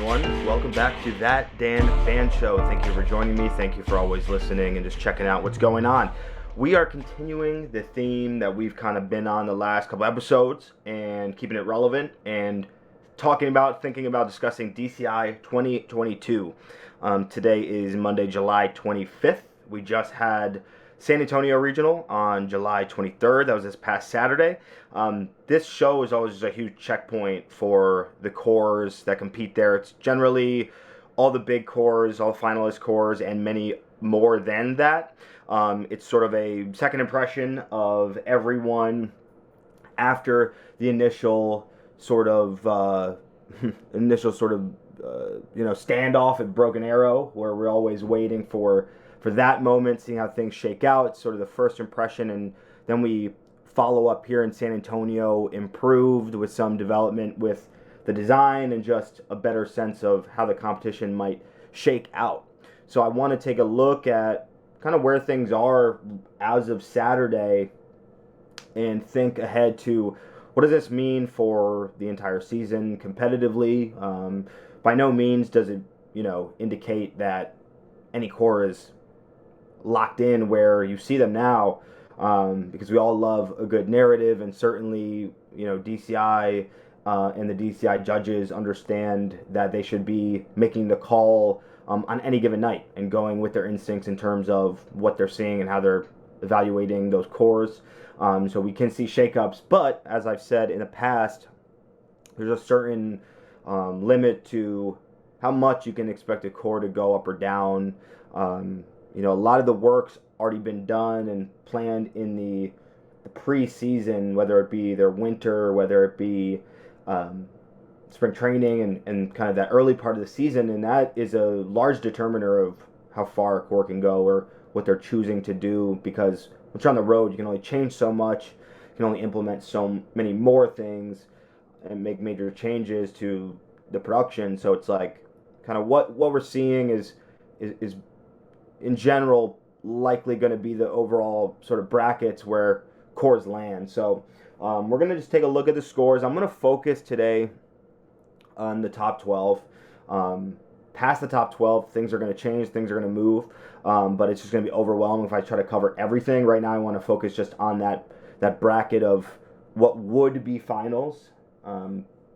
everyone. Welcome back to That Dan Fan Show. Thank you for joining me. Thank you for always listening and just checking out what's going on. We are continuing the theme that we've kind of been on the last couple episodes and keeping it relevant and thinking about discussing DCI 2022. Today is Monday, July 25th. We just had San Antonio Regional on July 23rd. That was this past Saturday. This show is always a huge checkpoint for the corps that compete there. It's generally all the big corps, all finalist corps, and many more than that. It's sort of a second impression of everyone after the initial sort of standoff at Broken Arrow, where we're always waiting for that moment, seeing how things shake out. It's sort of the first impression, and then we follow up here in San Antonio, improved with some development with the design and just a better sense of how the competition might shake out. So I want to take a look at kind of where things are as of Saturday and think ahead to what does this mean for the entire season competitively. By no means does it, indicate that any corps is locked in where you see them now, because we all love a good narrative, and certainly DCI and the DCI judges understand that they should be making the call on any given night and going with their instincts in terms of what they're seeing and how they're evaluating those corps. So we can see shakeups, but as I've said in the past, there's a certain limit to how much you can expect a corps to go up or down. A lot of the work's already been done and planned in the pre-season, whether it be their winter, whether it be spring training and kind of that early part of the season, and that is a large determiner of how far a corps can go or what they're choosing to do, because once you're on the road, you can only change so much, you can only implement so many more things and make major changes to the production. So it's like kind of what we're seeing is in general likely going to be the overall sort of brackets where corps land. So we're going to just take a look at the scores. I'm going to focus today on the top 12. Past the top 12, things are going to change, things are going to move, but it's just going to be overwhelming if I try to cover everything. Right now I want to focus just on that bracket of what would be finals.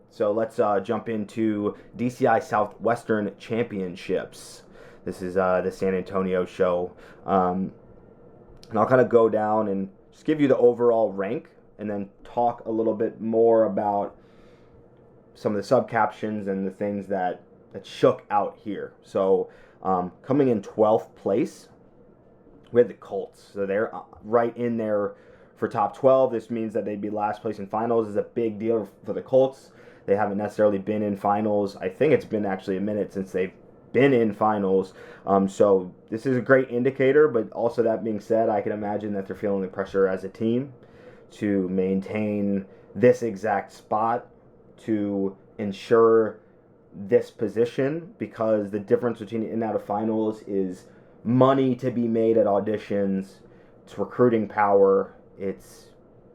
So let's jump into DCI Southwestern Championships. This is the San Antonio show. And I'll kind of go down and just give you the overall rank and then talk a little bit more about some of the subcaptions and the things that shook out here. So coming in 12th place, we had the Colts. So they're right in there for top 12. This means that they'd be last place in finals. This is a big deal for the Colts. They haven't necessarily been in finals. I think it's been actually a minute since they've been in finals. So this is a great indicator, but also that being said, I can imagine that they're feeling the pressure as a team to maintain this exact spot, to ensure this position, because the difference between in and out of finals is money to be made at auditions, it's recruiting power, it's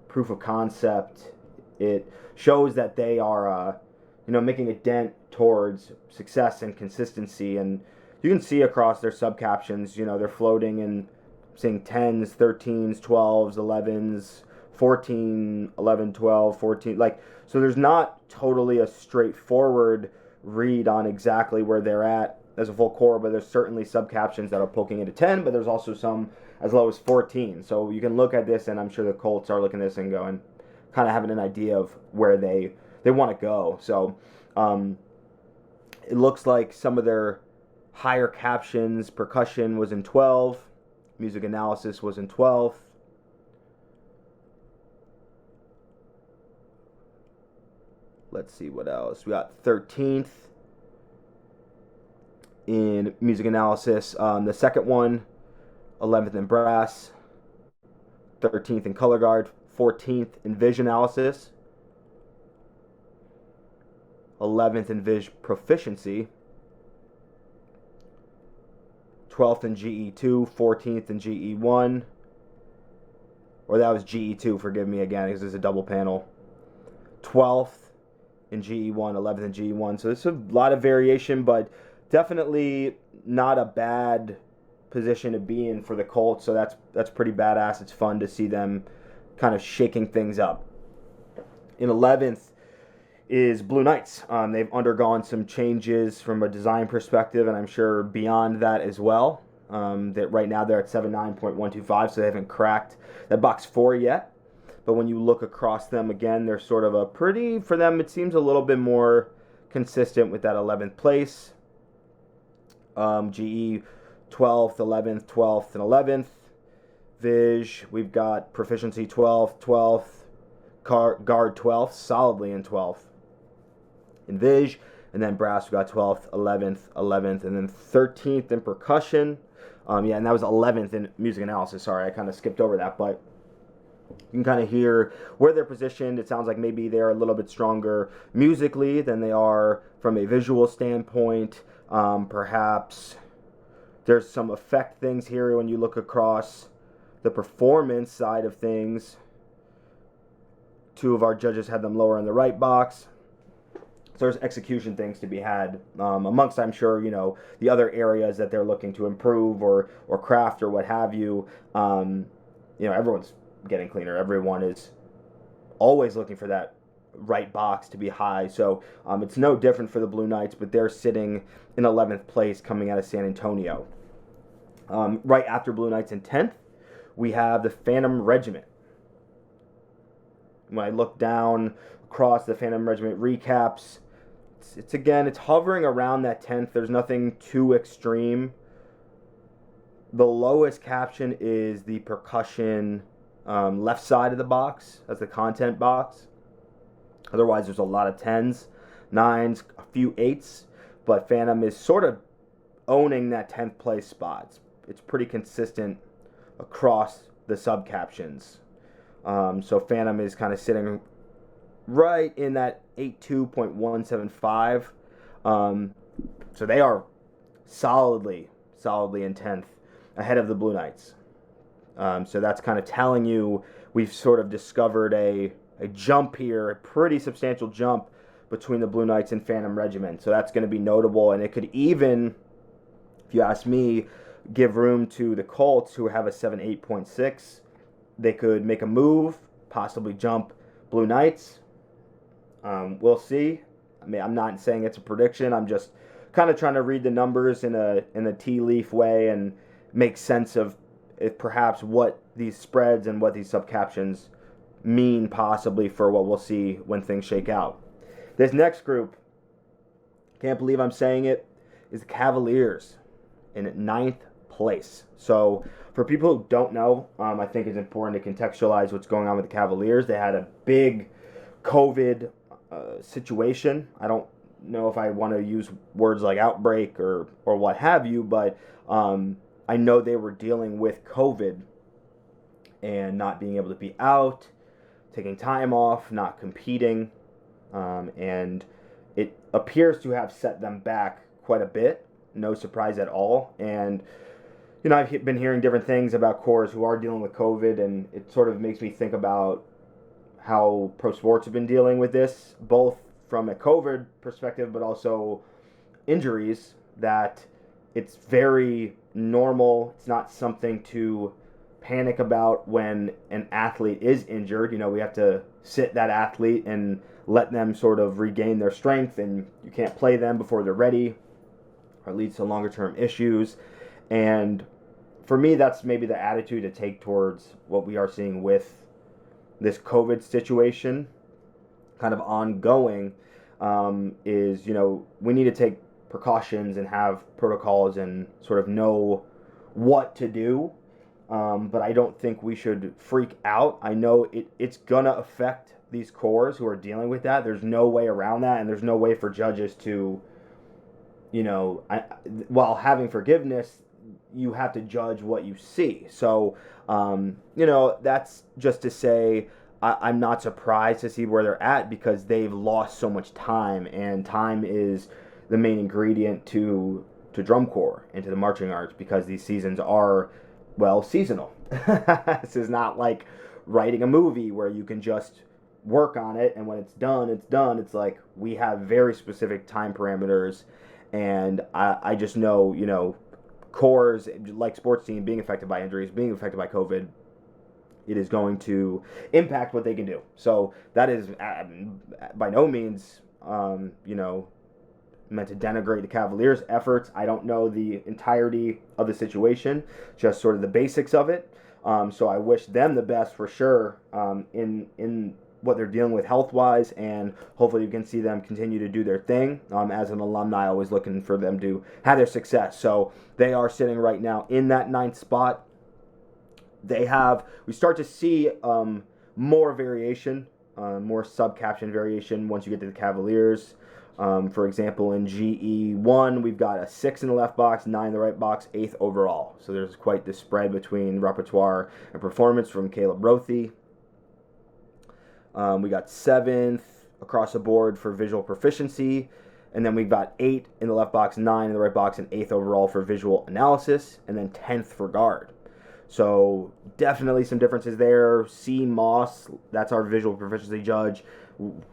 proof of concept, it shows that they are making a dent towards success and consistency. And you can see across their subcaptions, they're floating and seeing 10s, 13s, 12s, 11s, 14, 11, 12, 14, so there's not totally a straightforward read on exactly where they're at as a full core, but there's certainly subcaptions that are poking into 10, but there's also some as low as 14. So you can look at this, and I'm sure the Colts are looking at this and going, kind of having an idea of where they want to go. So it looks like some of their higher captions, percussion was in 12, music analysis was in 12th. Let's see what else. We got 13th in music analysis. The second one, 11th in brass, 13th in color guard, 14th in vision analysis, 11th in Viz proficiency, 12th in GE2, 14th in GE1, or that was GE2, forgive me again, because it's a double panel, 12th in GE1, 11th in GE1. So there's a lot of variation, but definitely not a bad position to be in for the Colts. So that's pretty badass. It's fun to see them kind of shaking things up. In 11th is Blue Knights. They've undergone some changes from a design perspective, and I'm sure beyond that as well. That right now they're at 79.125, so they haven't cracked that box 4 yet. But when you look across them again, they're sort of a pretty, for them it seems a little bit more consistent with that 11th place. GE 12th, 11th, 12th, and 11th. Viz, we've got Proficiency 12th, 12th, Guard 12th, solidly in 12th. In Viz, and then Brass, we got 12th, 11th, 11th, and then 13th in Percussion. And that was 11th in Music Analysis. Sorry, I kind of skipped over that, but you can kind of hear where they're positioned. It sounds like maybe they're a little bit stronger musically than they are from a visual standpoint. Perhaps there's some effect things here when you look across the performance side of things. 2 of our judges had them lower in the right box. So there's execution things to be had amongst, I'm sure, the other areas that they're looking to improve or craft or what have you. Everyone's getting cleaner. Everyone is always looking for that right box to be high. So it's no different for the Blue Knights, but they're sitting in 11th place coming out of San Antonio. Right after Blue Knights in 10th, we have the Phantom Regiment. When I look down across the Phantom Regiment recaps, it's hovering around that 10th. There's nothing too extreme. The lowest caption is the Percussion left side of the box. That's the content box. Otherwise, there's a lot of 10s, 9s, a few 8s. But Phantom is sort of owning that 10th place spot. It's pretty consistent across the sub-captions. So Phantom is kind of sitting right in that 82.175. So they are solidly in 10th, ahead of the Blue Knights. So that's kind of telling you we've sort of discovered a jump here, a pretty substantial jump between the Blue Knights and Phantom Regiment. So that's going to be notable, and it could even, if you ask me, give room to the Colts, who have a 78.6. They could make a move, possibly jump Blue Knights. We'll see. I mean, I'm not saying it's a prediction. I'm just kind of trying to read the numbers in a tea leaf way and make sense of perhaps what these spreads and what these subcaptions mean possibly for what we'll see when things shake out. This next group, can't believe I'm saying it, is the Cavaliers in 9th place. So for people who don't know, I think it's important to contextualize what's going on with the Cavaliers. They had a big COVID situation. I don't know if I want to use words like outbreak or what have you, but I know they were dealing with COVID and not being able to be out, taking time off, not competing, and it appears to have set them back quite a bit. No surprise at all. And I've been hearing different things about corps who are dealing with COVID, and it sort of makes me think about how pro sports have been dealing with this, both from a COVID perspective, but also injuries, that it's very normal. It's not something to panic about when an athlete is injured. We have to sit that athlete and let them sort of regain their strength, and you can't play them before they're ready, or it leads to longer term issues. And for me, that's maybe the attitude to take towards what we are seeing with this COVID situation kind of ongoing, is, we need to take precautions and have protocols and sort of know what to do. But I don't think we should freak out. I know it's going to affect these corps who are dealing with that. There's no way around that, and there's no way for judges to, while having forgiveness, you have to judge what you see. So, that's just to say I'm not surprised to see where they're at, because they've lost so much time, and time is the main ingredient to drum corps and to the marching arts, because these seasons are, seasonal. This is not like writing a movie where you can just work on it, and when it's done, it's done. It's like we have very specific time parameters, and I just know, cores, like sports team, being affected by injuries, being affected by COVID, it is going to impact what they can do. So that is by no means, meant to denigrate the Cavaliers' efforts. I don't know the entirety of the situation, just sort of the basics of it. So I wish them the best for sure in what they're dealing with health-wise, and hopefully you can see them continue to do their thing. As an alumni, always looking for them to have their success. So they are sitting right now in that 9th spot. We start to see more variation, more sub-caption variation once you get to the Cavaliers. For example, in GE1, we've got a 6 in the left box, 9 in the right box, 8th overall. So there's quite the spread between repertoire and performance from Caleb Rothy. We got 7th across the board for visual proficiency. And then we've got 8 in the left box, 9 in the right box, and 8th overall for visual analysis. And then 10th for guard. So definitely some differences there. C. Moss, that's our visual proficiency judge.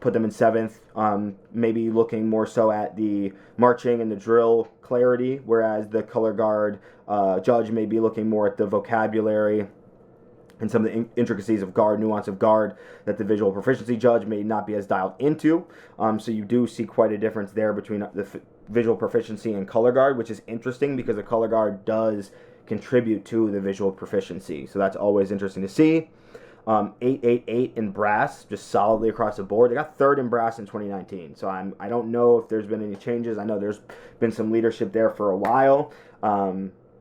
Put them in 7th. Maybe looking more so at the marching and the drill clarity, whereas the color guard judge may be looking more at the vocabulary and some of the intricacies of guard, nuance of guard, that the visual proficiency judge may not be as dialed into. So you do see quite a difference there between the visual proficiency and color guard, which is interesting because the color guard does contribute to the visual proficiency. So that's always interesting to see. 888 in brass, just solidly across the board. They got 3rd in brass in 2019. So I don't know if there's been any changes. I know there's been some leadership there for a while.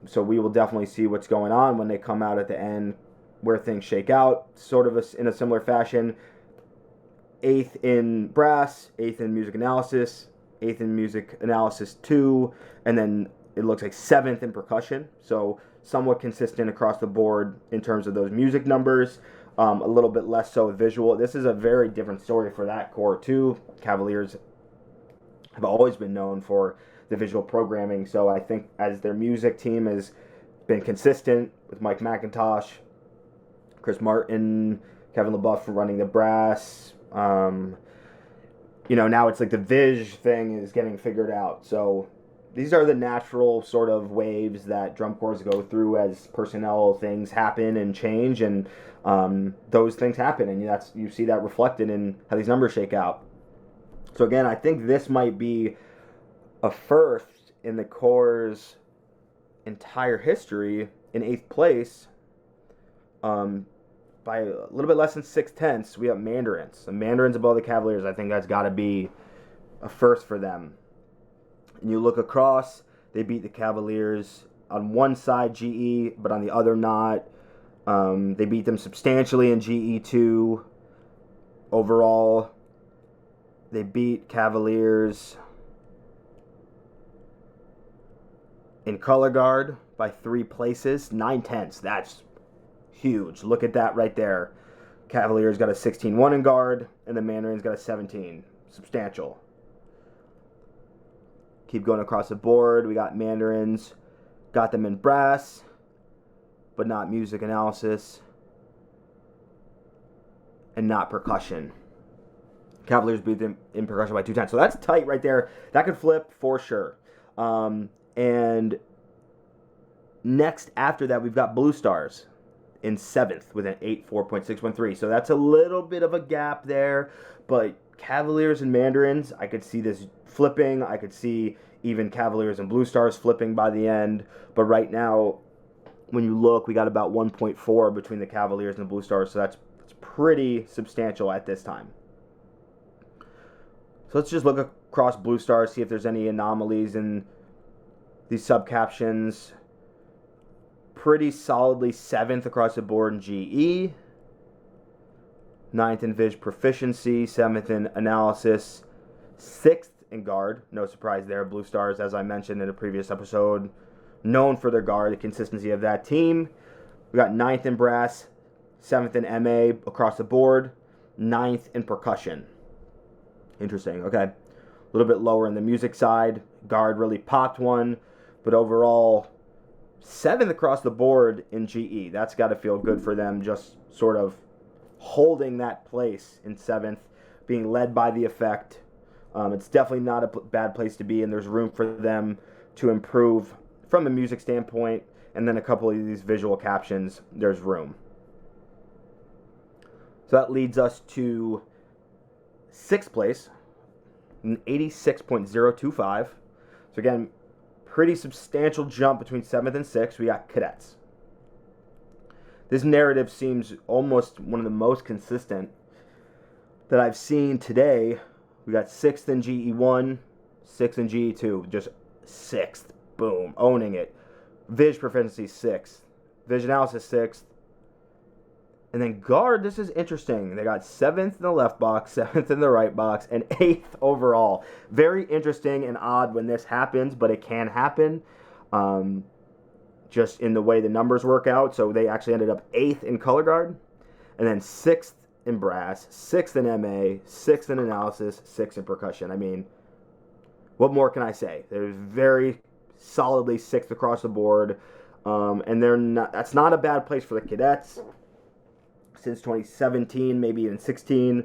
So we will definitely see what's going on when they come out at the end, where things shake out, sort of in a similar fashion. 8th in brass, 8th in music analysis, 8th in music analysis 2, and then it looks like 7th in percussion. So somewhat consistent across the board in terms of those music numbers. A little bit less so visual. This is a very different story for that core too. Cavaliers have always been known for the visual programming. So I think as their music team has been consistent with Mike McIntosh, Chris Martin, Kevin LaBeouf running the brass. Now it's like the Viz thing is getting figured out. So these are the natural sort of waves that drum corps go through as personnel things happen and change, and those things happen, and you see that reflected in how these numbers shake out. So again, I think this might be a first in the corps' entire history in 8th place. By a little bit less than 6/10, we have Mandarins. The Mandarins above the Cavaliers, I think that's got to be a first for them. And you look across, they beat the Cavaliers on one side, GE, but on the other not. They beat them substantially in GE2. Overall, they beat Cavaliers in color guard by 3 places, 9/10. That's huge. Look at that right there. Cavaliers got a 16-1 in guard, and the Mandarins got a 17. Substantial. Keep going across the board. We got Mandarins, got them in brass, but not music analysis, and not percussion. Cavaliers beat them in percussion by 2/10. So that's tight right there. That could flip for sure. And next after that, we've got Blue Stars in 7th with an 84.613. So that's a little bit of a gap there, but Cavaliers and Mandarins, I could see this flipping. I could see even Cavaliers and Blue Stars flipping by the end. But right now, when you look, we got about 1.4 between the Cavaliers and the Blue Stars, so that's pretty substantial at this time. So let's just look across Blue Stars, see if there's any anomalies in these subcaptions. Pretty solidly 7th across the board in GE. 9th in Viz proficiency, 7th in analysis, 6th in guard. No surprise there. Blue Stars, as I mentioned in a previous episode, known for their guard, the consistency of that team. We got 9th in brass, 7th in MA across the board, 9th in percussion. Interesting. Okay. A little bit lower in the music side. Guard really popped one, but overall, 7th across the board in GE. That's got to feel good for them, just sort of holding that place in 7th, being led by the Effect. It's definitely not a bad place to be, and there's room for them to improve from a music standpoint, and then a couple of these visual captions, there's room. So that leads us to 6th place, an 86.025. So again, pretty substantial jump between 7th and 6th. We got Cadets. This narrative seems almost one of the most consistent that I've seen today. We got 6th in GE1, 6th in GE2, just 6th. Boom, owning it. Viz proficiency 6th. Vision analysis 6th. And then guard, this is interesting. They got 7th in the left box, 7th in the right box, and 8th overall. Very interesting and odd when this happens, but it can happen. Just in the way the numbers work out. So they actually ended up 8th in color guard, and then 6th in brass, 6th in MA, 6th in analysis, 6th in percussion. I mean, what more can I say? They're very solidly 6th across the board, and that's not a bad place for the Cadets. Since 2017, maybe even 16,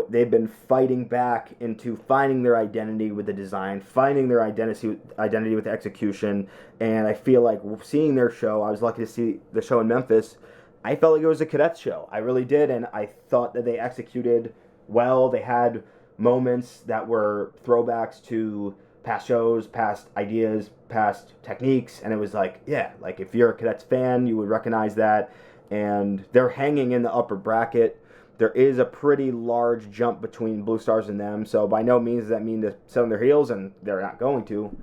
they've been fighting back into finding their identity with the design, finding their identity with the execution, and I feel like seeing their show, I was lucky to see the show in Memphis, I felt like it was a Cadets show. I really did, and I thought that they executed well. They had moments that were throwbacks to past shows, past ideas, past techniques, and it was like, yeah, like if you're a Cadets fan, you would recognize that. And they're hanging in the upper bracket. There is a pretty large jump between Blue Stars and them, so by no means does that mean to sit on their heels, and they're not going to.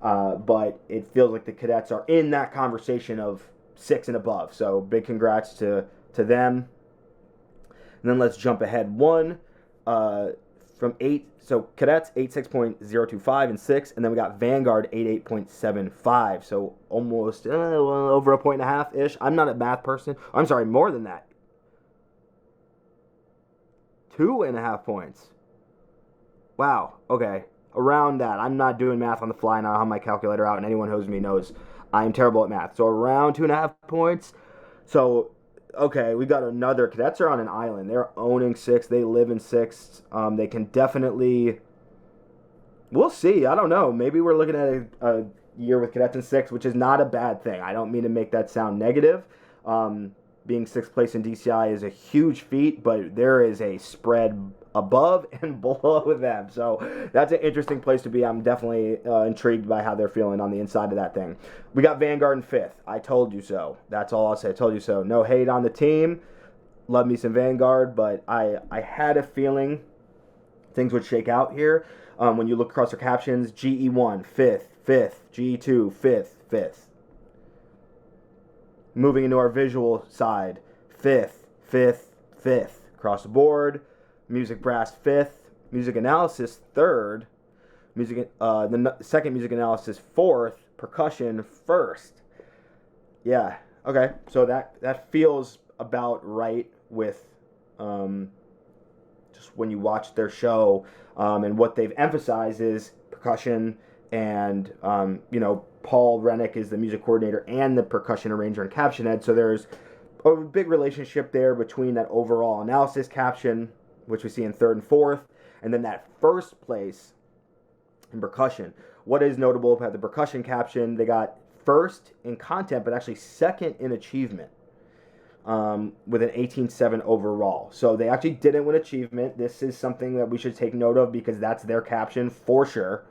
But it feels like the Cadets are in that conversation of 6 and above. So big congrats to them. And then let's jump ahead one from 8. So Cadets 86.025 and 6, and then we got Vanguard 88.75. So almost over a point and a half ish. I'm not a math person. I'm sorry, more than that. 2.5 points. Wow. Okay. Around that. I'm not doing math on the fly now. I have my calculator out, and anyone who knows me knows I'm terrible at math. So around 2.5 points. So okay, we got another. Cadets are on an island. They're owning 6. They live in 6. They can definitely. We'll see. I don't know. Maybe we're looking at a year with Cadets in 6, which is not a bad thing. I don't mean to make that sound negative. Being 6th place in DCI is a huge feat, but there is a spread above and below them. So that's an interesting place to be. I'm definitely intrigued by how they're feeling on the inside of that thing. We got Vanguard in 5th. I told you so. That's all I'll say. I told you so. No hate on the team. Love me some Vanguard, but I had a feeling things would shake out here. When you look across their captions, GE1, 5th, 5th, GE2, 5th, 5th. Moving into our visual side, 5th, 5th, 5th. Across the board. Music brass 5th, music analysis 3rd, the second music analysis 4th, percussion 1st. Yeah, okay. So that feels about right with just when you watch their show, and what they've emphasized is percussion, and Paul Rennick is the music coordinator and the percussion arranger and caption head. So there's a big relationship there between that overall analysis caption, which we see in 3rd and 4th, and then that 1st place in percussion. What is notable about the percussion caption, they got 1st in content, but actually 2nd in achievement, with an 18.7 overall. So they actually didn't win achievement. This is something that we should take note of because that's their caption for sure.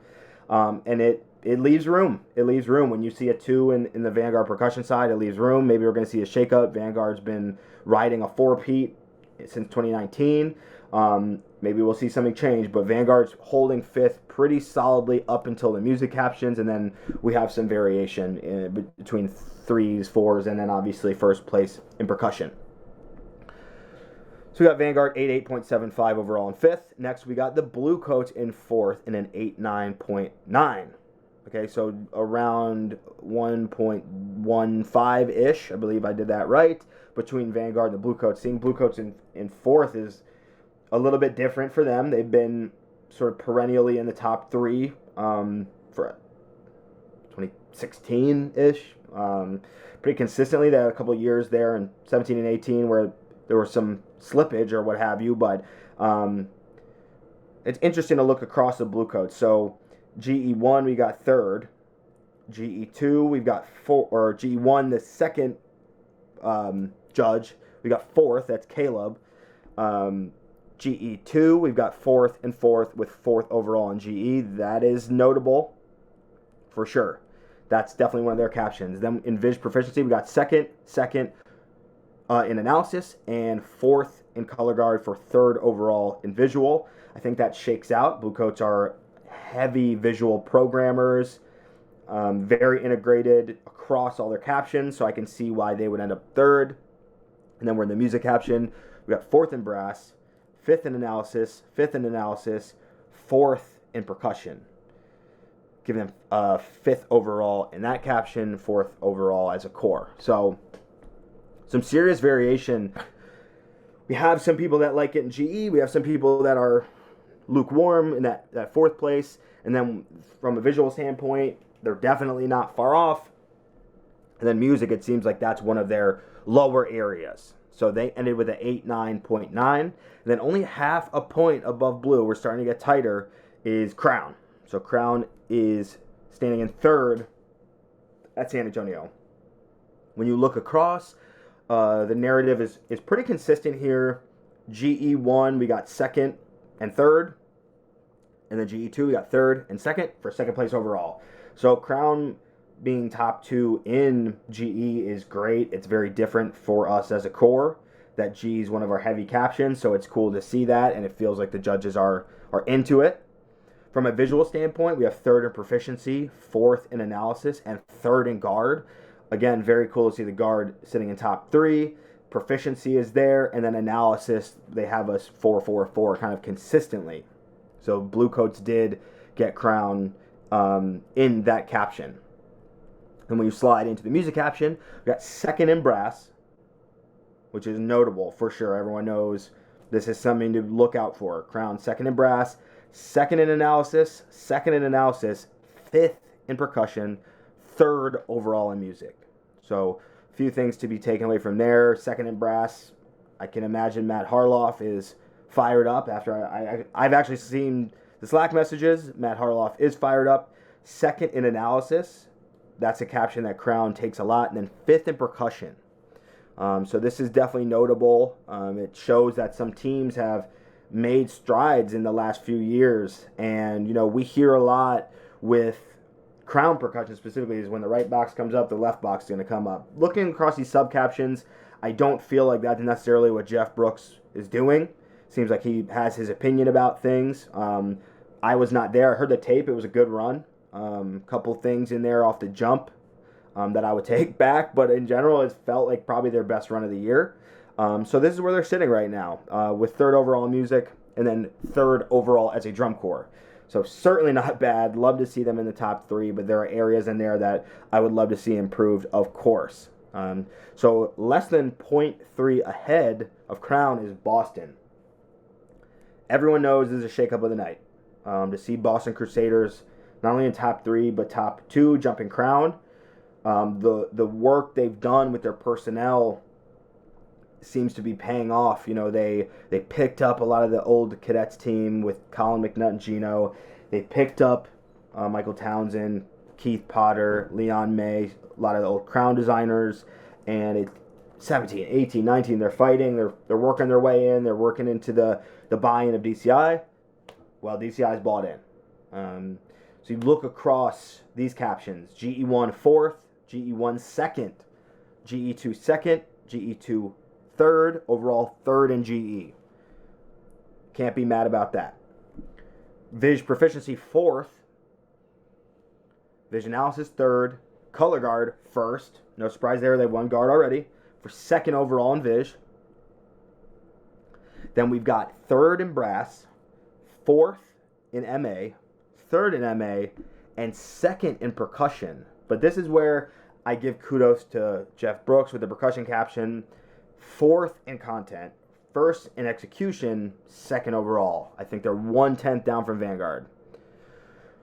And it leaves room. It leaves room. When you see a 2 in the Vanguard percussion side, it leaves room. Maybe we're going to see a shakeup. Vanguard's been riding a 4-peat since 2019. Maybe we'll see something change, but Vanguard's holding 5th pretty solidly up until the music captions, and then we have some variation between 3s, 4s, and then obviously 1st place in percussion. So we got Vanguard 88.75 overall in 5th. Next, we got the Blue Coats in 4th in an 89.9. Okay, so around 1.15-ish. I believe I did that right, between Vanguard and the Blue Coats. Seeing Blue Coats in 4th is a little bit different for them. They've been sort of perennially in the top 3 for 2016-ish. Pretty consistently. They had a couple of years there in 17 and 18 where there was some slippage or what have you, but it's interesting to look across the Blue Coats. So GE1, we got third. GE2, we've got four, or GE1, the second judge, we got fourth, that's Caleb. GE2, we've got fourth and fourth with fourth overall in GE. That is notable for sure. That's definitely one of their captions. Then in Viz Proficiency, we got second in analysis, and fourth in color guard for third overall in visual. I think that shakes out. Blue Coats are heavy visual programmers, very integrated across all their captions, so I can see why they would end up third. And then we're in the music caption. We got fourth in brass, fifth in analysis, fourth in percussion. Giving them fifth overall in that caption, fourth overall as a core. So some serious variation. We have some people that like it in GE. We have some people that are lukewarm in that fourth place. And then from a visual standpoint, they're definitely not far off. And then music, it seems like that's one of their lower areas. So they ended with an 89.9. And then only half a point above blue, we're starting to get tighter, is Crown. So Crown is standing in third at San Antonio. When you look across, the narrative is pretty consistent here. GE1, we got second and third. And then GE2, we got third and second for second place overall. So Crown being top two in GE is great. It's very different for us as a core. That G is one of our heavy captions, so it's cool to see that, and it feels like the judges are into it. From a visual standpoint, we have third in proficiency, fourth in analysis, and third in guard. Again, very cool to see the guard sitting in top three. Proficiency is there, and then analysis, they have us 4-4-4 kind of consistently. So Blue Coats did get Crown in that caption. And when you slide into the music caption, we got second in brass, which is notable for sure. Everyone knows this is something to look out for. Crown second in brass, second in analysis, fifth in percussion, third overall in music. So a few things to be taken away from there. Second in brass, I can imagine Matt Harloff is fired up after I've actually seen the Slack messages. Matt Harloff is fired up. Second in analysis, that's a caption that Crown takes a lot. And then fifth in percussion. So this is definitely notable. It shows that some teams have made strides in the last few years. And, you know, we hear a lot with Crown percussion specifically is when the right box comes up, the left box is going to come up. Looking across these sub-captions, I don't feel like that's necessarily what Jeff Brooks is doing. Seems like he has his opinion about things. I was not there. I heard the tape. It was a good run. Couple things in there off the jump that I would take back, but in general, it felt like probably their best run of the year. So this is where they're sitting right now, with third overall in music and then third overall as a drum corps. So certainly not bad. Love to see them in the top three, but there are areas in there that I would love to see improved, of course. So less than 0.3 ahead of Crown is Boston. Everyone knows this is a shakeup of the night. To see Boston Crusaders not only in top three, but top two, jumping Crown. The work they've done with their personnel seems to be paying off. You know, they picked up a lot of the old cadets team with Colin McNutt and Gino. They picked up Michael Townsend, Keith Potter, Leon May, a lot of the old Crown designers, and it's 17, 18, 19, they're fighting, they're working their way in, they're working into the buy-in of DCI. Well, DCI's bought in. So you look across these captions, GE1 fourth, GE1 second, GE2 second, GE2 third, overall third in GE. Can't be mad about that. Viz Proficiency fourth, Viz Analysis third, Color Guard first. No surprise there, they won guard already. For second overall in Viz. Then we've got third in Brass, fourth in MA, third in MA, and second in Percussion. But this is where I give kudos to Jeff Brooks with the percussion caption. Fourth in content, first in execution, second overall. I think they're 1/10 down from Vanguard.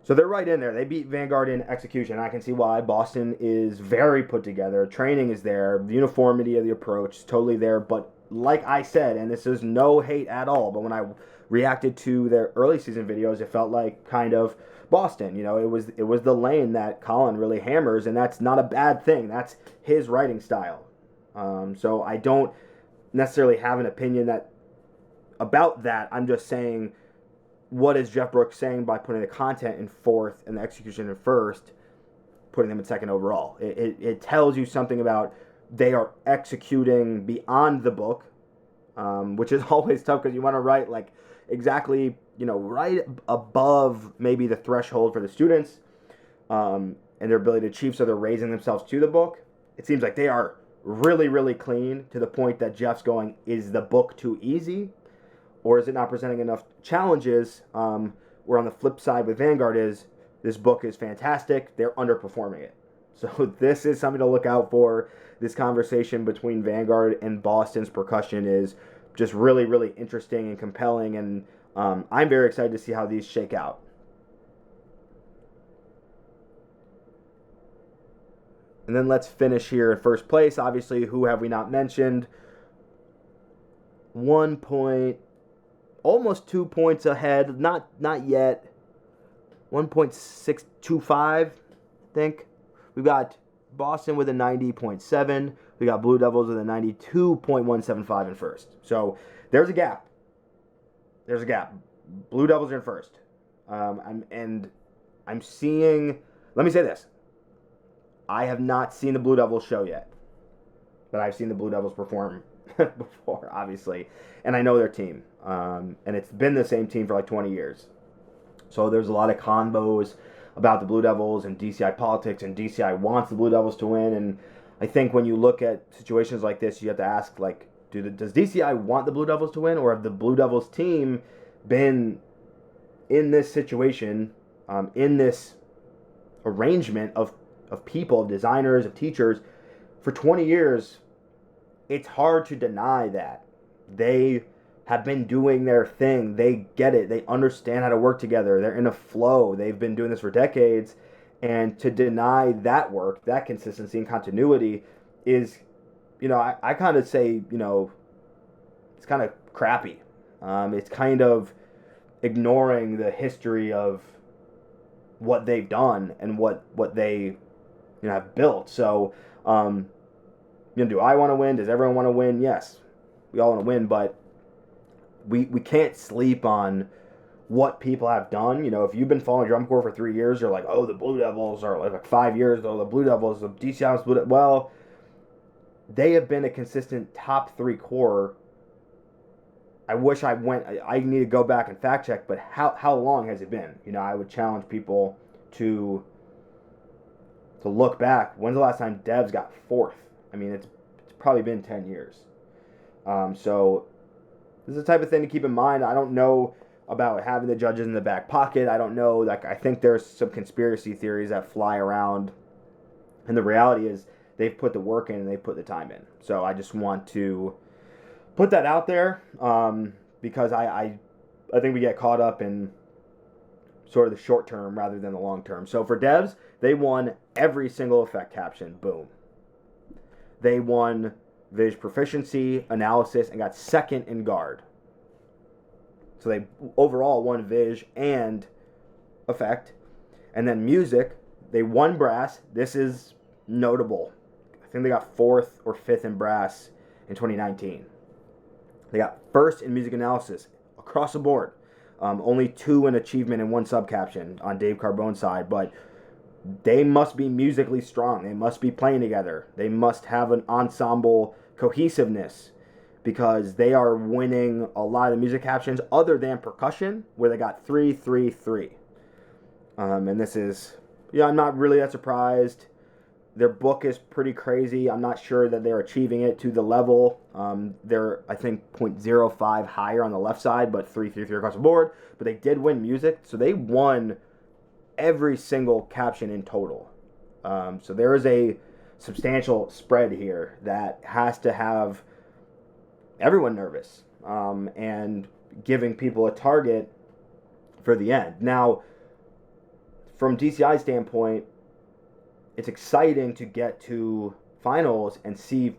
So they're right in there. They beat Vanguard in execution. I can see why. Boston is very put together. Training is there. The uniformity of the approach is totally there. But like I said, and this is no hate at all, but when I reacted to their early season videos, it felt like kind of Boston. It was the lane that Colin really hammers, and that's not a bad thing. That's his writing style. So I don't necessarily have an opinion about that. I'm just saying, what is Jeff Brooks saying by putting the content in fourth and the execution in first, putting them in second overall? It tells you something about they are executing beyond the book, which is always tough because you want to write like exactly, right above maybe the threshold for the students and their ability to achieve, so they're raising themselves to the book. It seems like they are really, really clean to the point that Jeff's going, is the book too easy? Or is it not presenting enough challenges? Where on the flip side with Vanguard is, this book is fantastic, they're underperforming it. So this is something to look out for. This conversation between Vanguard and Boston's percussion is just really, really interesting and compelling, and I'm very excited to see how these shake out. And then let's finish here in first place. Obviously, who have we not mentioned? 1 point, almost 2 points ahead. Not yet. 1.625, I think. We've got Boston with a 90.7. We got Blue Devils with a 92.175 in first. So there's a gap. Blue Devils are in first. I'm seeing. Let me say this. I have not seen the Blue Devils show yet, but I've seen the Blue Devils perform before, obviously, and I know their team, and it's been the same team for like 20 years. So there's a lot of convos about the Blue Devils and DCI politics, and DCI wants the Blue Devils to win. And I think when you look at situations like this, you have to ask, like, does DCI want the Blue Devils to win, or have the Blue Devils team been in this situation, in this arrangement of people, of designers, of teachers, for 20 years? It's hard to deny that. They have been doing their thing. They get it. They understand how to work together. They're in a flow. They've been doing this for decades. And to deny that work, that consistency and continuity is, I kind of say, it's kind of crappy. It's kind of ignoring the history of what they've done and what they have built. So, do I want to win? Does everyone want to win? Yes, we all want to win, but we can't sleep on what people have done. If you've been following drum corps for 3 years, you're like, oh, the Blue Devils are like 5 years, though the Blue Devils, the DCI Blue Devils. Well, they have been a consistent top 3 corps. I wish I need to go back and fact check, but how long has it been? I would challenge people to look back. When's the last time Devs got 4th? I mean, it's probably been 10 years. So this is the type of thing to keep in mind. I don't know about having the judges in the back pocket. I don't know. I think there's some conspiracy theories that fly around. And the reality is they've put the work in and they've put the time in. So I just want to put that out there because I think we get caught up in sort of the short term rather than the long term. So for Devs, they won every single effect caption. Boom. They won Viz proficiency, analysis, and got second in guard. So they overall won Viz and effect. And then music, they won brass. This is notable. I think they got 4th or 5th in brass in 2019. They got first in music analysis across the board. Only 2 in achievement and 1 subcaption on Dave Carbone's side, but they must be musically strong. They must be playing together. They must have an ensemble cohesiveness because they are winning a lot of the music captions other than percussion, where they got 3, 3, 3. And this is, I'm not really that surprised. Their book is pretty crazy. I'm not sure that they're achieving it to the level. They're, I think, 0.05 higher on the left side, but 3, 3, 3 across the board. But they did win music, so they won every single caption in total. So there is a substantial spread here that has to have everyone nervous and giving people a target for the end. Now, from DCI's standpoint, it's exciting to get to finals and see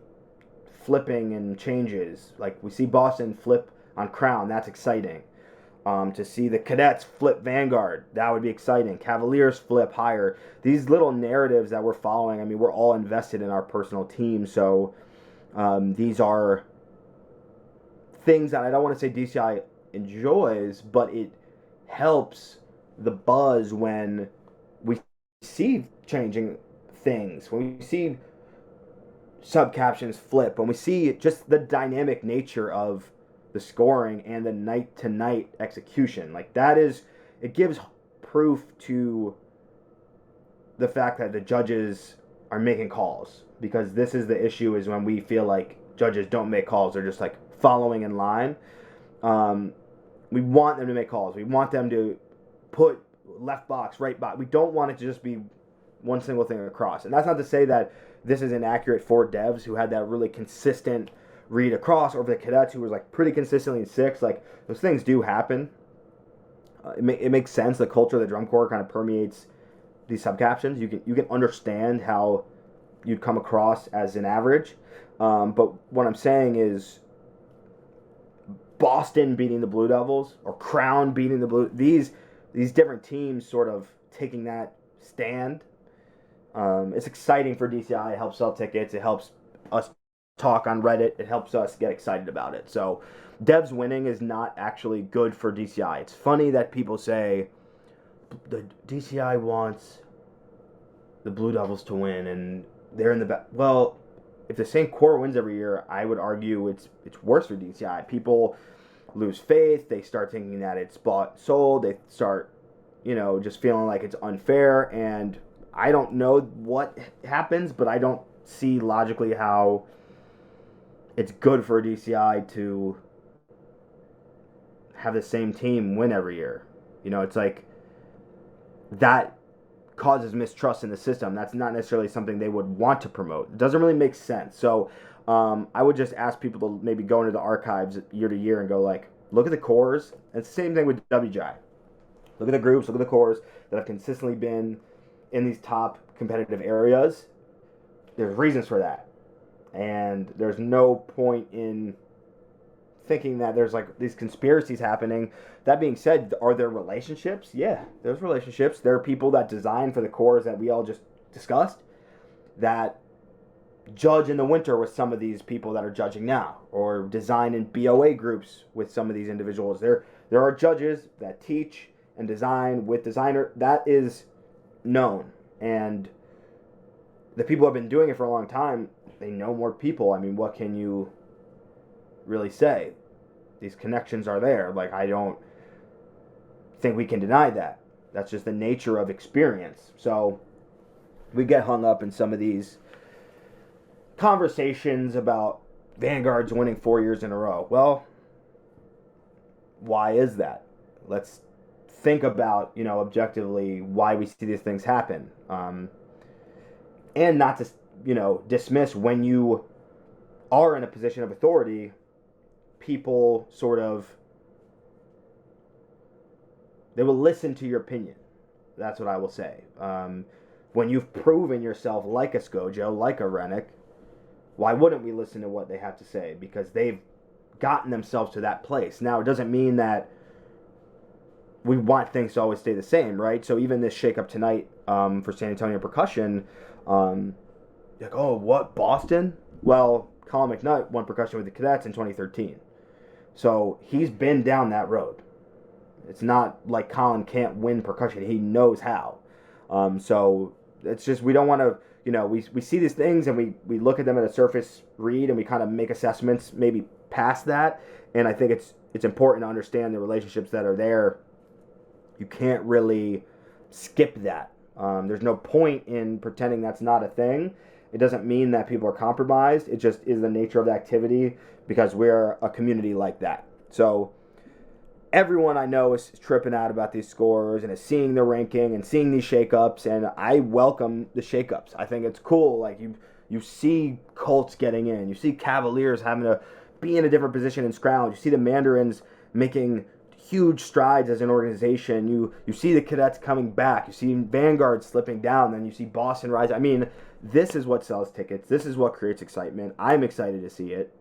flipping and changes. Like we see Boston flip on Crown, that's exciting. To see the Cadets flip Vanguard, that would be exciting. Cavaliers flip higher. These little narratives that we're following, I mean, we're all invested in our personal team, so these are things that I don't want to say DCI enjoys, but it helps the buzz when we see changing things, when we see sub-captions flip, when we see just the dynamic nature of the scoring and the night-to-night execution. Like that is, it gives proof to the fact that the judges are making calls, because this is the issue, is when we feel like judges don't make calls, they're just like following in line. We want them to make calls. We want them to put left box, right box. We don't want it to just be one single thing across. And that's not to say that this is inaccurate for Devs, who had that really consistent read across, or the Cadets, who was like pretty consistently in 6. Like those things do happen. It makes sense. The culture of the drum corps kind of permeates these subcaptions. You can understand how you'd come across as an average. But what I'm saying is Boston beating the Blue Devils, or Crown beating the Blue, these different teams sort of taking that stand. It's exciting for DCI. It helps sell tickets. It helps us talk on Reddit. It helps us get excited about it. So Devs winning is not actually good for DCI. It's funny that people say the DCI wants the Blue Devils to win and they're in the back. Well, if the same core wins every year, I would argue it's worse for DCI. People lose faith. They start thinking that it's bought, sold. They start, just feeling like it's unfair. And I don't know what happens, but I don't see logically how it's good for DCI to have the same team win every year. It's like that causes mistrust in the system. That's not necessarily something they would want to promote. It doesn't really make sense. So I would just ask people to maybe go into the archives year to year and go like, look at the cores. And it's the same thing with WGI. Look at the groups, look at the cores that have consistently been in these top competitive areas. There's reasons for that. And there's no point in thinking that there's like these conspiracies happening. That being said, are there relationships? Yeah, there's relationships. There are people that design for the cores that we all just discussed that judge in the winter with some of these people that are judging now, or design in BOA groups with some of these individuals. There are judges that teach and design with designer. That is known. And the people who have been doing it for a long time, they know more people. I mean, what can you really say? These connections are there. Like, I don't think we can deny that. That's just the nature of experience. So we get hung up in some of these conversations about Vanguards winning 4 years in a row. Well, why is that? Let's think about, objectively why we see these things happen. And not to, dismiss when you are in a position of authority, people sort of, they will listen to your opinion. That's what I will say. When you've proven yourself like a Skojo, like a Rennick, why wouldn't we listen to what they have to say? Because they've gotten themselves to that place. Now, it doesn't mean that we want things to always stay the same, right? So even this shakeup tonight for San Antonio percussion, like, oh, what, Boston? Well, Colin McNutt won percussion with the Cadets in 2013. So he's been down that road. It's not like Colin can't win percussion. He knows how. So it's just, we don't want to, we see these things and we look at them at a surface read and we kind of make assessments maybe past that. And I think it's important to understand the relationships that are there. You can't really skip that. There's no point in pretending that's not a thing. It doesn't mean that people are compromised. It just is the nature of the activity because we're a community like that. So everyone I know is tripping out about these scores and is seeing the ranking and seeing these shakeups, and I welcome the shakeups. I think it's cool. Like you see Colts getting in. You see Cavaliers having to be in a different position in scrounge. You see the Mandarins making huge strides as an organization. You see the Cadets coming back. You see Vanguard slipping down. Then you see Boston rise. I mean, this is what sells tickets. This is what creates excitement. I'm excited to see it.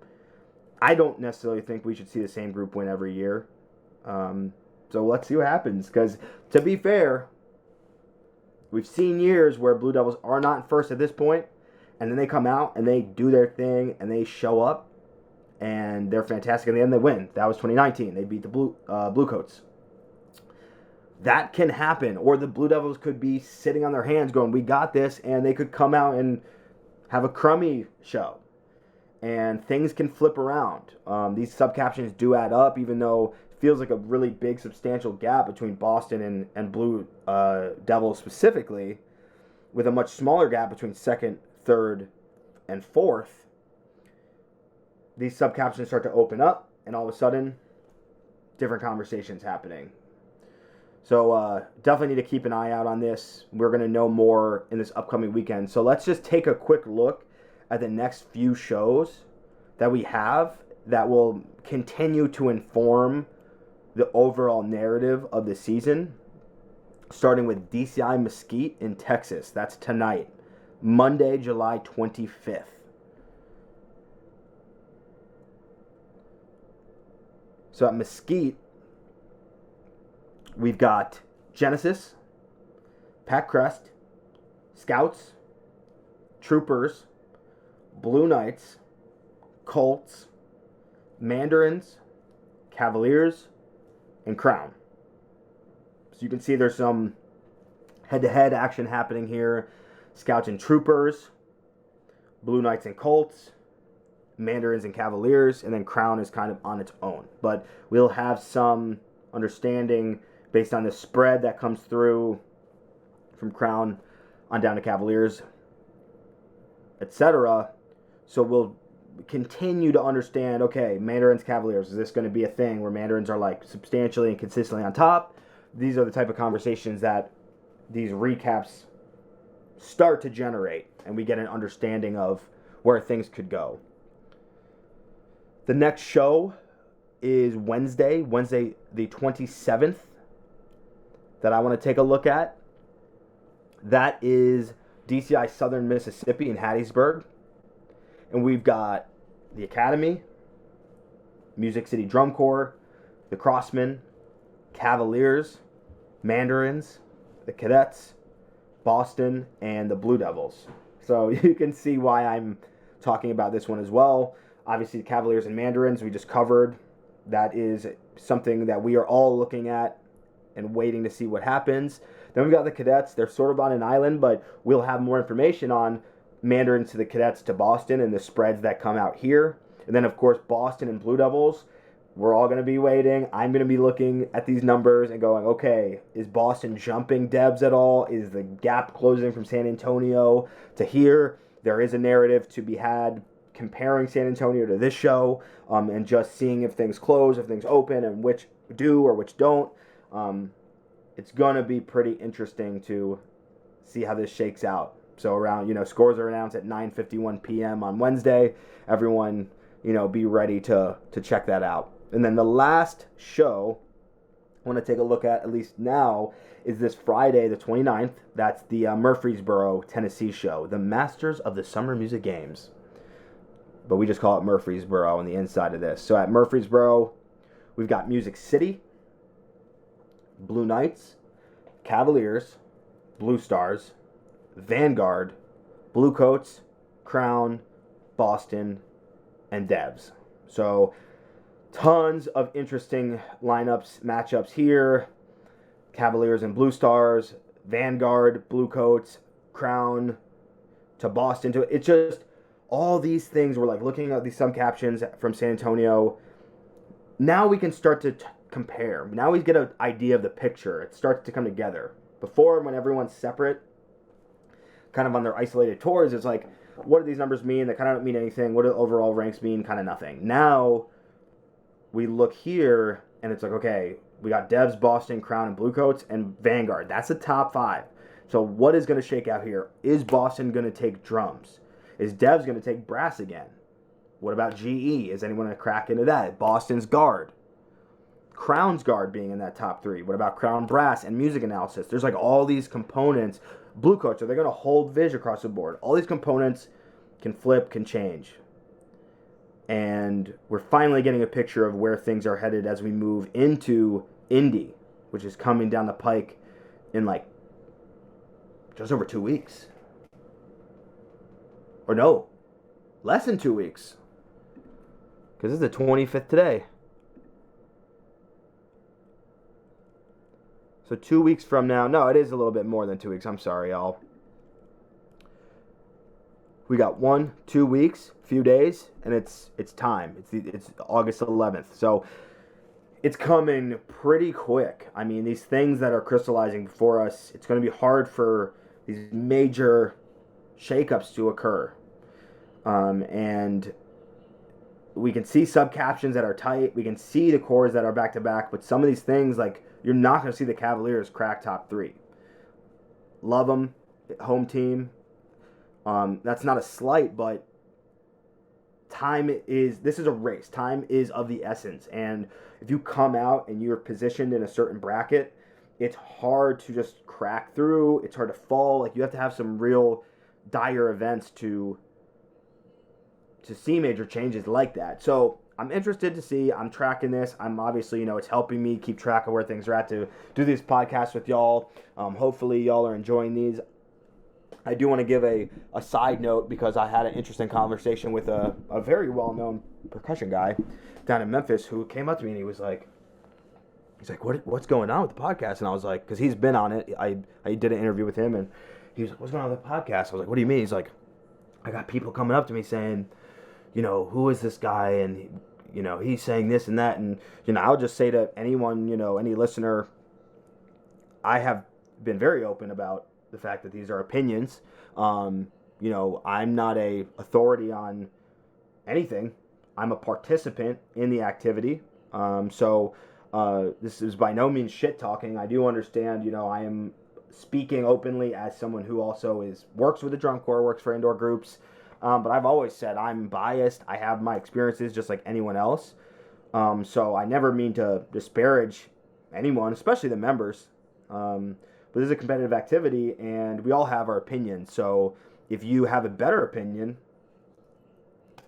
I don't necessarily think we should see the same group win every year. So let's see what happens. Because to be fair, we've seen years where Blue Devils are not in first at this point, and then they come out and they do their thing and they show up. And they're fantastic. In the end, they win. That was 2019. They beat the Bluecoats. That can happen. Or the Blue Devils could be sitting on their hands going, we got this. And they could come out and have a crummy show. And things can flip around. These subcaptions do add up, even though it feels like a really big, substantial gap between Boston and Blue Devils specifically, with a much smaller gap between second, third, and fourth. These subcaptions start to open up, and all of a sudden, different conversations happening. So definitely need to keep an eye out on this. We're going to know more in this upcoming weekend. So let's just take a quick look at the next few shows that we have that will continue to inform the overall narrative of the season, starting with DCI Mesquite in Texas. That's tonight, Monday, July 25th. So at Mesquite, we've got Genesis, Pac Crest, Scouts, Troopers, Blue Knights, Colts, Mandarins, Cavaliers, and Crown. So you can see there's some head-to-head action happening here. Scouts and Troopers, Blue Knights and Colts, Mandarins and Cavaliers, and then Crown is kind of on its own. But we'll have some understanding based on the spread that comes through from Crown on down to Cavaliers, etc. So we'll continue to understand, okay, Mandarins, Cavaliers, is this going to be a thing where Mandarins are like substantially and consistently on top? These are the type of conversations that these recaps start to generate, and we get an understanding of where things could go. The next show is Wednesday the 27th, that I want to take a look at. That is DCI Southern Mississippi in Hattiesburg. And we've got the Academy, Music City Drum Corps, the Crossmen, Cavaliers, Mandarins, the Cadets, Boston, and the Blue Devils. So you can see why I'm talking about this one as well. Obviously, the Cavaliers and Mandarins we just covered. That is something that we are all looking at and waiting to see what happens. Then we've got the Cadets. They're sort of on an island, but we'll have more information on Mandarins to the Cadets to Boston and the spreads that come out here. And then, of course, Boston and Blue Devils. We're all going to be waiting. I'm going to be looking at these numbers and going, okay, is Boston jumping Debs at all? Is the gap closing from San Antonio to here? There is a narrative to be had comparing San Antonio to this show, and just seeing if things close, if things open, and which do or which don't. It's going to be pretty interesting to see how this shakes out. So around, scores are announced at 9:51 p.m. on Wednesday. Everyone, be ready to check that out. And then the last show I want to take a look at least now, is this Friday, the 29th. That's the Murfreesboro, Tennessee show, the Masters of the Summer Music Games. But we just call it Murfreesboro on the inside of this. So at Murfreesboro, we've got Music City, Blue Knights, Cavaliers, Blue Stars, Vanguard, Bluecoats, Crown, Boston, and Devs. So tons of interesting lineups, matchups here. Cavaliers and Blue Stars, Vanguard, Bluecoats, Crown, to Boston. It's just all these things. We're like looking at these subcaptions from San Antonio. Now we can start to compare. Now we get an idea of the picture. It starts to come together. Before, when everyone's separate, kind of on their isolated tours, it's like, what do these numbers mean? They kind of don't mean anything. What do the overall ranks mean? Kind of nothing. Now we look here, and it's like, okay, we got Devs, Boston, Crown, and Bluecoats, and Vanguard. That's the top five. So what is going to shake out here? Is Boston going to take drums? Is Devs going to take brass again? What about GE? Is anyone going to crack into that? Boston's guard. Crown's guard being in that top 3? What about Crown brass and music analysis? There's like all these components. Blue coats, are they going to hold Viz across the board? All these components can flip, can change. And we're finally getting a picture of where things are headed as we move into Indy, which is coming down the pike in like just over 2 weeks. Or no, less than 2 weeks. Because this is the 25th today. So 2 weeks from now, no, it is a little bit more than 2 weeks. I'm sorry, y'all. We got 2 weeks, few days, and it's time. It's August 11th. So it's coming pretty quick. I mean, these things that are crystallizing before us, it's going to be hard for these major shakeups to occur. And we can see sub-captions that are tight. We can see the cores that are back-to-back. But some of these things, like, you're not going to see the Cavaliers crack top 3. Love them. Home team. That's not a slight, but this is a race. Time is of the essence. And if you come out and you're positioned in a certain bracket, it's hard to just crack through. It's hard to fall. Like, you have to have some real dire events to see major changes like that. So I'm interested to see. I'm tracking this. I'm obviously, it's helping me keep track of where things are at to do these podcasts with y'all. Hopefully y'all are enjoying these. I do want to give a side note because I had an interesting conversation with a very well-known percussion guy down in Memphis who came up to me and he's like, what's going on with the podcast? And I was like, because he's been on it. I did an interview with him and he was like, what's going on with the podcast? I was like, what do you mean? He's like, I got people coming up to me saying, who is this guy? And, he's saying this and that. And, I'll just say to anyone, any listener, I have been very open about the fact that these are opinions. I'm not a authority on anything. I'm a participant in the activity. So this is by no means shit talking. I do understand, I am speaking openly as someone who also works with the drum corps, works for indoor groups. But I've always said I'm biased. I have my experiences just like anyone else. So I never mean to disparage anyone, especially the members. But this is a competitive activity, and we all have our opinions. So if you have a better opinion,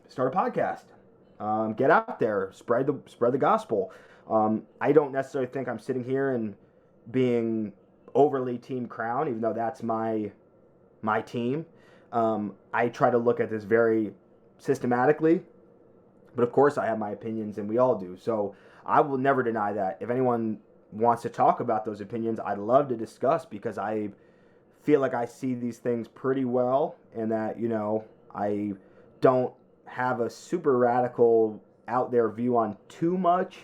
start a podcast. Get out there, spread the gospel. I don't necessarily think I'm sitting here and being overly Team Crown, even though that's my team. I try to look at this very systematically, but of course I have my opinions, and we all do. So I will never deny that. If anyone wants to talk about those opinions, I'd love to discuss, because I feel like I see these things pretty well, and that, I don't have a super radical out there view on too much,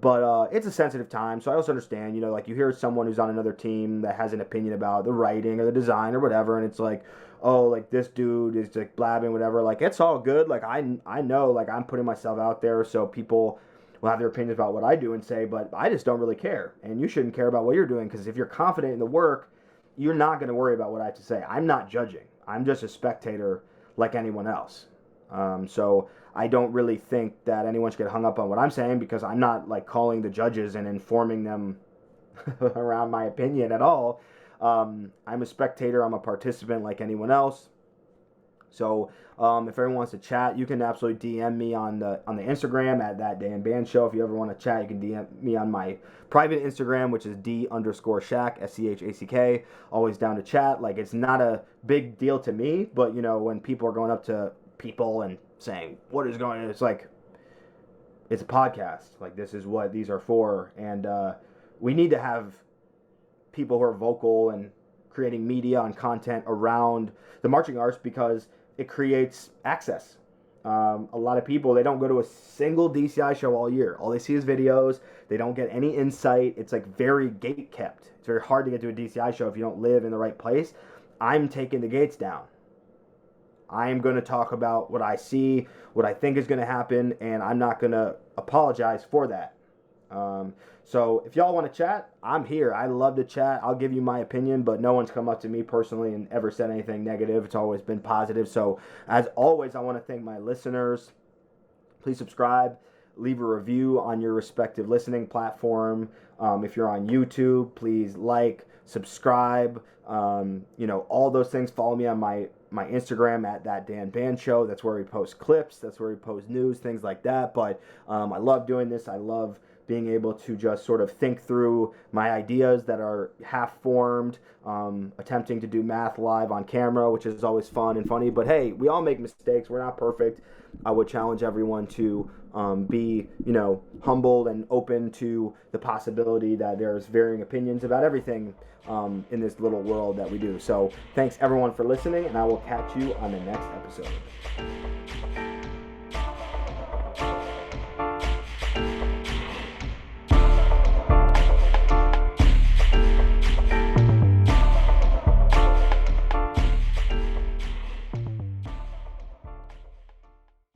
but it's a sensitive time. So I also understand, like you hear someone who's on another team that has an opinion about the writing or the design or whatever, and it's like, oh, like this dude is like blabbing, whatever. Like, it's all good. Like, I know, like, I'm putting myself out there, so people will have their opinions about what I do and say, but I just don't really care. And you shouldn't care about what you're doing, because if you're confident in the work, you're not going to worry about what I have to say. I'm not judging. I'm just a spectator like anyone else. So I don't really think that anyone should get hung up on what I'm saying, because I'm not like calling the judges and informing them around my opinion at all. I'm a spectator. I'm a participant like anyone else. So if everyone wants to chat, you can absolutely DM me on the Instagram at That Day in Band Show. If you ever want to chat, you can DM me on my private Instagram, which is D_Shack, SCHACK. Always down to chat. Like, it's not a big deal to me, but when people are going up to people and saying, what is going on? It's like, it's a podcast. Like, this is what these are for. And we need to have people who are vocal and creating media and content around the marching arts, because it creates access. A lot of people, they don't go to a single DCI show all year. All they see is videos. They don't get any insight. It's like very gate kept. It's very hard to get to a DCI show if you don't live in the right place. I'm taking the gates down. I am going to talk about what I see, what I think is going to happen, and I'm not going to apologize for that. So if y'all want to chat, I'm here. I love to chat. I'll give you my opinion, but no one's come up to me personally and ever said anything negative. It's always been positive. So as always, I want to thank my listeners. Please subscribe. leave a review on your respective listening platform. If you're on YouTube, please like, subscribe, all those things. Follow me on my Instagram at That Dan Band Show. That's where we post clips. That's where we post news, things like that. But I love doing this. I love being able to just sort of think through my ideas that are half formed, attempting to do math live on camera, which is always fun and funny. But hey, we all make mistakes. We're not perfect. I would challenge everyone to be, humbled and open to the possibility that there's varying opinions about everything in this little world that we do. So thanks everyone for listening, and I will catch you on the next episode.